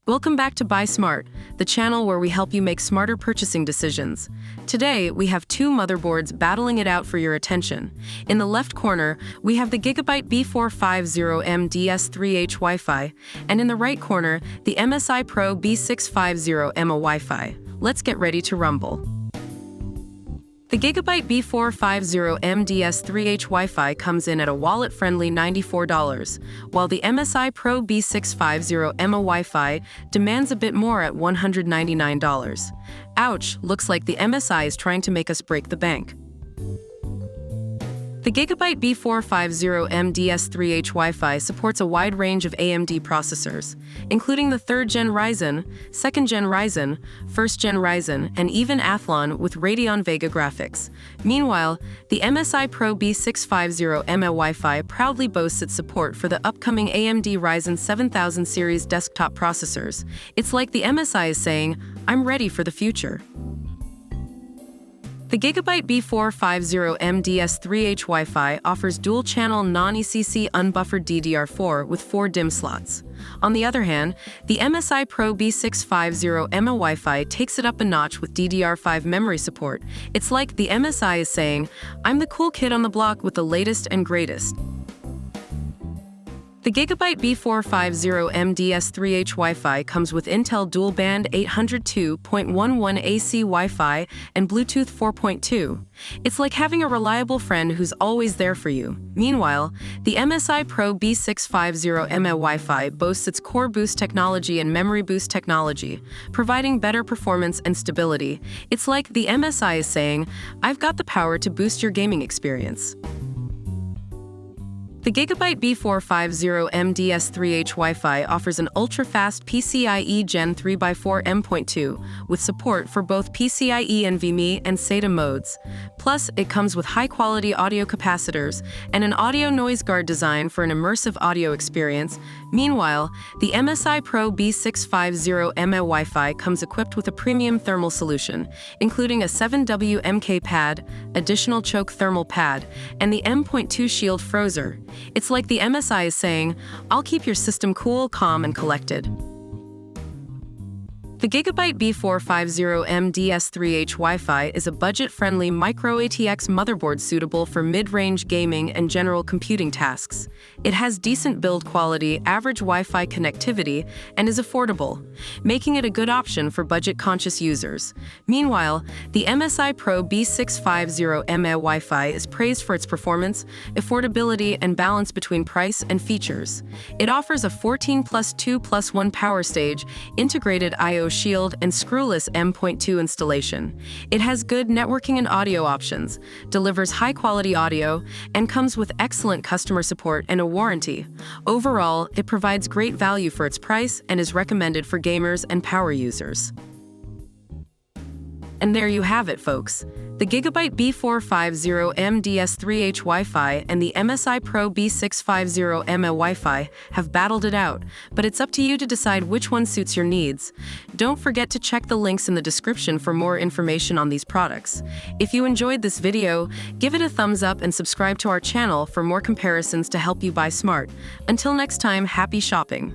Welcome back to Buy Smart, the channel where we help you make smarter purchasing decisions. Today, we have two motherboards battling it out for your attention. In the left corner, we have the Gigabyte B450M DS3H WiFi, and in the right corner, the MSI Pro B650M-A WiFi. Let's get ready to rumble. The Gigabyte B450M DS3H WiFi comes in at a wallet-friendly $94, while the MSI Pro B650M-A WiFi demands a bit more at $199. Ouch, looks like the MSI is trying to make us break the bank. The Gigabyte B450M DS3H WiFi supports a wide range of AMD processors, including the 3rd Gen Ryzen, 2nd Gen Ryzen, 1st Gen Ryzen, and even Athlon with Radeon Vega graphics. Meanwhile, the MSI Pro B650M-A WiFi proudly boasts its support for the upcoming AMD Ryzen 7000 series desktop processors. It's like the MSI is saying, "I'm ready for the future." The Gigabyte B450M DS3H WiFi offers dual-channel non-ECC unbuffered DDR4 with 4 DIMM slots. On the other hand, the MSI Pro B650M-A WiFi takes it up a notch with DDR5 memory support. It's like the MSI is saying, "I'm the cool kid on the block with the latest and greatest." The Gigabyte B450M DS3H WiFi comes with Intel dual-band 802.11 AC Wi-Fi and Bluetooth 4.2. It's like having a reliable friend who's always there for you. Meanwhile, the MSI Pro B650M-A Wi-Fi boasts its Core Boost technology and Memory Boost technology, providing better performance and stability. It's like the MSI is saying, "I've got the power to boost your gaming experience." The Gigabyte B450M DS3H WiFi offers an ultra-fast PCIe Gen 3x4 M.2 with support for both PCIe NVMe and SATA modes. Plus, it comes with high-quality audio capacitors and an audio noise guard design for an immersive audio experience. Meanwhile, the MSI Pro B650M-A Wi-Fi comes equipped with a premium thermal solution, including a 7W MK pad, additional choke thermal pad, and the M.2 Shield Frozer. It's like the MSI is saying, "I'll keep your system cool, calm, and collected." The Gigabyte B450M DS3H WiFi is a budget-friendly micro-ATX motherboard suitable for mid-range gaming and general computing tasks. It has decent build quality, average Wi-Fi connectivity, and is affordable, making it a good option for budget-conscious users. Meanwhile, the MSI Pro B650M-A Wi-Fi is praised for its performance, affordability, and balance between price and features. It offers a 14+2+1 power stage, integrated I/O Shield, and screwless M.2 installation. It has good networking and audio options, delivers high-quality audio, and comes with excellent customer support and a warranty. Overall, it provides great value for its price and is recommended for gamers and power users. And there you have it, folks. The Gigabyte B450M DS3H WiFi and the MSI Pro B650M-A WiFi have battled it out, but it's up to you to decide which one suits your needs. Don't forget to check the links in the description for more information on these products. If you enjoyed this video, give it a thumbs up and subscribe to our channel for more comparisons to help you buy smart. Until next time, happy shopping!